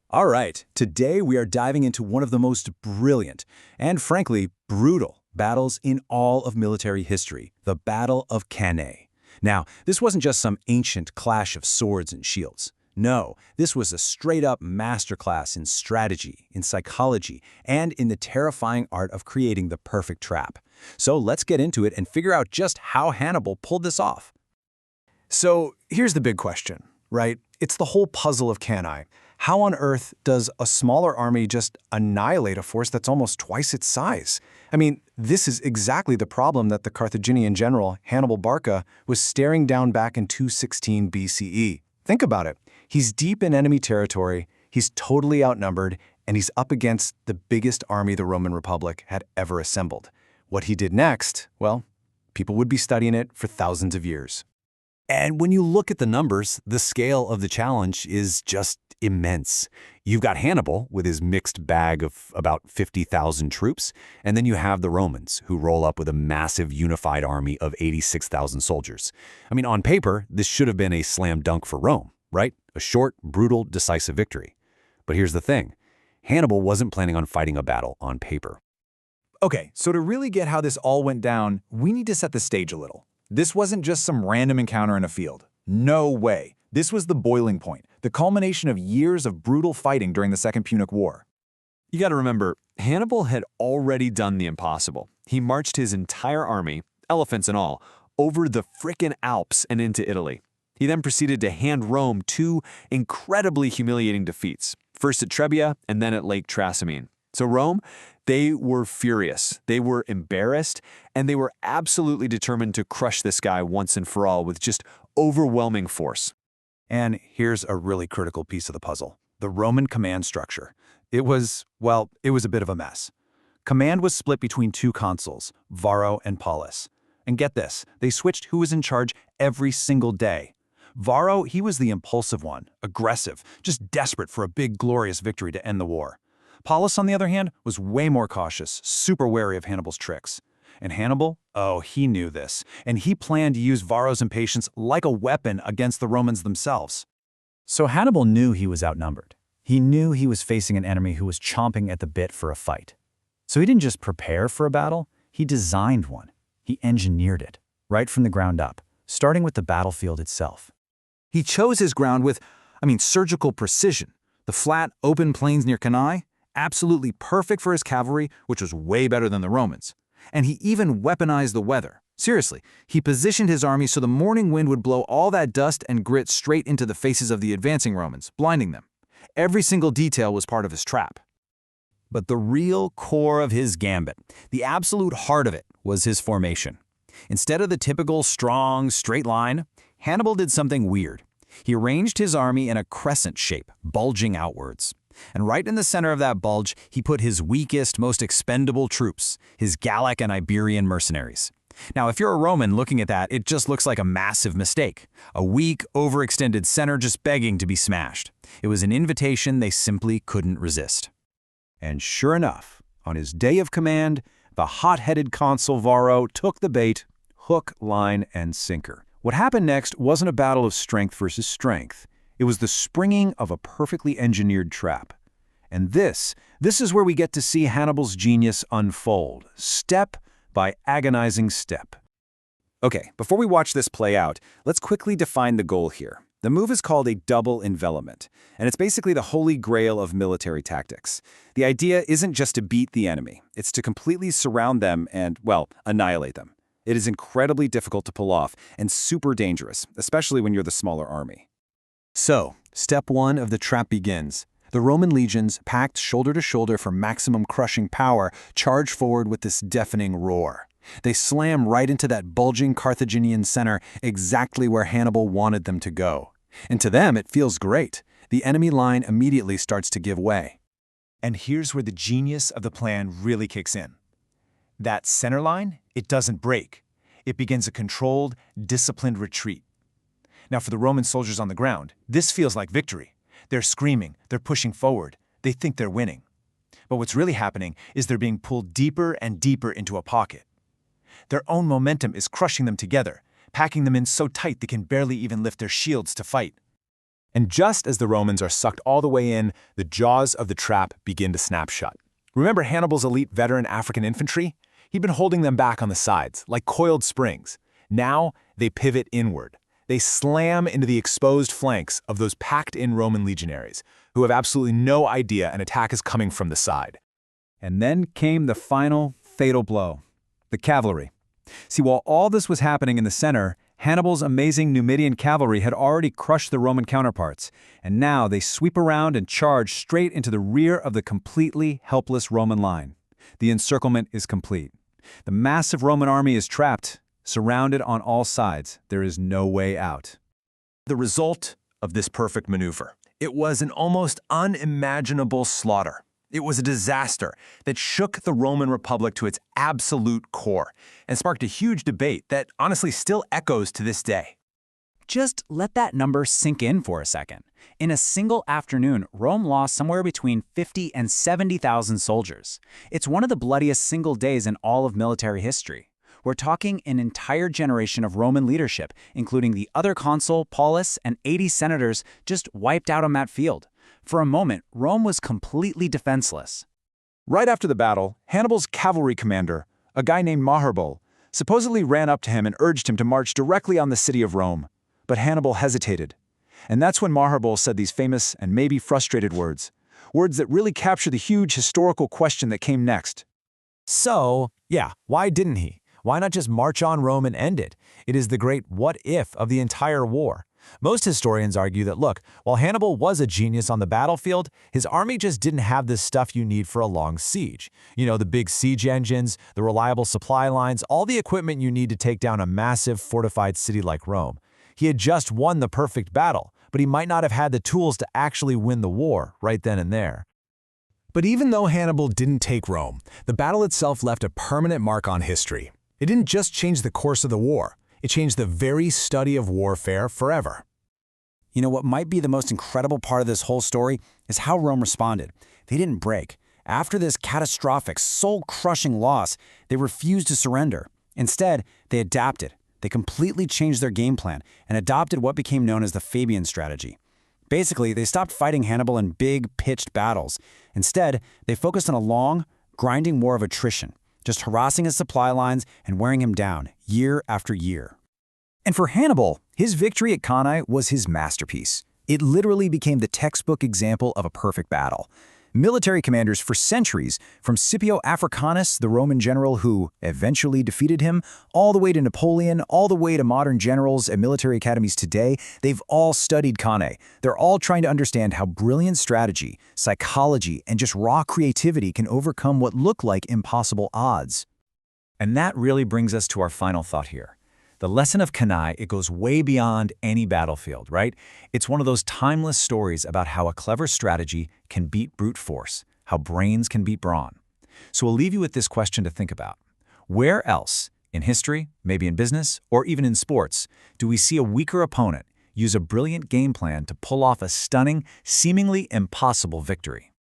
All right, today we are diving into one of the most brilliant and, frankly, brutal battles in all of military history, the Battle of Cannae. Now, this wasn't just some ancient clash of swords and shields. No, this was a straight-up masterclass in strategy, in psychology, and in the terrifying art of creating the perfect trap. So let's get into it and figure out just how Hannibal pulled this off. So here's the big question, right? It's the whole puzzle of Cannae. How on earth does a smaller army just annihilate a force that's almost twice its size? I mean, this is exactly the problem that the Carthaginian general, Hannibal Barca, was staring down back in 216 BCE. Think about it. He's deep in enemy territory, he's totally outnumbered, and he's up against the biggest army the Roman Republic had ever assembled. What he did next, well, people would be studying it for thousands of years. And when you look at the numbers, the scale of the challenge is just immense. You've got Hannibal with his mixed bag of about 50,000 troops, and then you have the Romans who roll up with a massive unified army of 86,000 soldiers. I mean, on paper, this should have been a slam dunk for Rome, right? A short, brutal, decisive victory. But here's the thing. Hannibal wasn't planning on fighting a battle on paper. Okay, so to really get how this all went down, we need to set the stage a little. This wasn't just some random encounter in a field. No way. This was the boiling point, the culmination of years of brutal fighting during the Second Punic War. You got to remember, Hannibal had already done the impossible. He marched his entire army, elephants and all, over the frickin' Alps and into Italy. He then proceeded to hand Rome two incredibly humiliating defeats, first at Trebia and then at Lake Trasimene. So Rome, they were furious, they were embarrassed, and they were absolutely determined to crush this guy once and for all with just overwhelming force. And here's a really critical piece of the puzzle, the Roman command structure. It was a bit of a mess. Command was split between two consuls, Varro and Paulus. And get this, they switched who was in charge every single day. Varro, he was the impulsive one, aggressive, just desperate for a big, glorious victory to end the war. Paulus, on the other hand, was way more cautious, super wary of Hannibal's tricks. And Hannibal, oh, he knew this, and he planned to use Varro's impatience like a weapon against the Romans themselves. So Hannibal knew he was outnumbered. He knew he was facing an enemy who was chomping at the bit for a fight. So he didn't just prepare for a battle, he designed one. He engineered it, right from the ground up, starting with the battlefield itself. He chose his ground with, surgical precision. The flat, open plains near Cannae, absolutely perfect for his cavalry, which was way better than the Romans. And he even weaponized the weather. Seriously, he positioned his army so the morning wind would blow all that dust and grit straight into the faces of the advancing Romans, blinding them. Every single detail was part of his trap. But the real core of his gambit, the absolute heart of it, was his formation. Instead of the typical strong, straight line, Hannibal did something weird. He arranged his army in a crescent shape, bulging outwards. And right in the center of that bulge, he put his weakest, most expendable troops, his Gallic and Iberian mercenaries. Now, if you're a Roman looking at that, it just looks like a massive mistake. A weak, overextended center just begging to be smashed. It was an invitation they simply couldn't resist. And sure enough, on his day of command, the hot-headed consul Varro took the bait, hook, line, and sinker. What happened next wasn't a battle of strength versus strength. It was the springing of a perfectly engineered trap. And this is where we get to see Hannibal's genius unfold, step by agonizing step. Okay, before we watch this play out, let's quickly define the goal here. The move is called a double envelopment, and it's basically the holy grail of military tactics. The idea isn't just to beat the enemy, it's to completely surround them and, annihilate them. It is incredibly difficult to pull off and super dangerous, especially when you're the smaller army. So, step one of the trap begins. The Roman legions, packed shoulder to shoulder for maximum crushing power, charge forward with this deafening roar. They slam right into that bulging Carthaginian center, exactly where Hannibal wanted them to go. And to them, it feels great. The enemy line immediately starts to give way. And here's where the genius of the plan really kicks in. That center line, it doesn't break. It begins a controlled, disciplined retreat. Now, for the Roman soldiers on the ground, this feels like victory. They're screaming, they're pushing forward, they think they're winning. But what's really happening is they're being pulled deeper and deeper into a pocket. Their own momentum is crushing them together, packing them in so tight they can barely even lift their shields to fight. And just as the Romans are sucked all the way in, the jaws of the trap begin to snap shut. Remember Hannibal's elite veteran African infantry? He'd been holding them back on the sides, like coiled springs. Now, they pivot inward. They slam into the exposed flanks of those packed-in Roman legionaries, who have absolutely no idea an attack is coming from the side. And then came the final, fatal blow. The cavalry. See, while all this was happening in the center, Hannibal's amazing Numidian cavalry had already crushed the Roman counterparts, and now they sweep around and charge straight into the rear of the completely helpless Roman line. The encirclement is complete. The massive Roman army is trapped, surrounded on all sides. There is no way out. The result of this perfect maneuver. It was an almost unimaginable slaughter. It was a disaster that shook the Roman Republic to its absolute core and sparked a huge debate that honestly still echoes to this day. Just let that number sink in for a second. In a single afternoon, Rome lost somewhere between 50 and 70,000 soldiers. It's one of the bloodiest single days in all of military history. We're talking an entire generation of Roman leadership, including the other consul, Paulus, and 80 senators, just wiped out on that field. For a moment, Rome was completely defenseless. Right after the battle, Hannibal's cavalry commander, a guy named Hannibal, supposedly ran up to him and urged him to march directly on the city of Rome. But Hannibal hesitated. And that's when Hannibal said these famous and maybe frustrated words. Words that really capture the huge historical question that came next. So, yeah, why didn't he? Why not just march on Rome and end it? It is the great what-if of the entire war. Most historians argue that, look, while Hannibal was a genius on the battlefield, his army just didn't have the stuff you need for a long siege. You know, the big siege engines, the reliable supply lines, all the equipment you need to take down a massive fortified city like Rome. He had just won the perfect battle, but he might not have had the tools to actually win the war right then and there. But even though Hannibal didn't take Rome, the battle itself left a permanent mark on history. It didn't just change the course of the war. It changed the very study of warfare forever. You know what might be the most incredible part of this whole story is how Rome responded. They didn't break. After this catastrophic, soul-crushing loss, they refused to surrender. Instead, they adapted. They completely changed their game plan and adopted what became known as the Fabian strategy. Basically, they stopped fighting Hannibal in big, pitched battles. Instead, they focused on a long, grinding war of attrition, just harassing his supply lines and wearing him down year after year. And for Hannibal, his victory at Cannae was his masterpiece. It literally became the textbook example of a perfect battle. Military commanders for centuries, from Scipio Africanus, the Roman general who eventually defeated him, all the way to Napoleon, all the way to modern generals at military academies today, they've all studied Cannae. They're all trying to understand how brilliant strategy, psychology, and just raw creativity can overcome what look like impossible odds. And that really brings us to our final thought here. The lesson of Cannae, it goes way beyond any battlefield, right? It's one of those timeless stories about how a clever strategy can beat brute force, how brains can beat brawn. So we'll leave you with this question to think about. Where else, in history, maybe in business, or even in sports, do we see a weaker opponent use a brilliant game plan to pull off a stunning, seemingly impossible victory?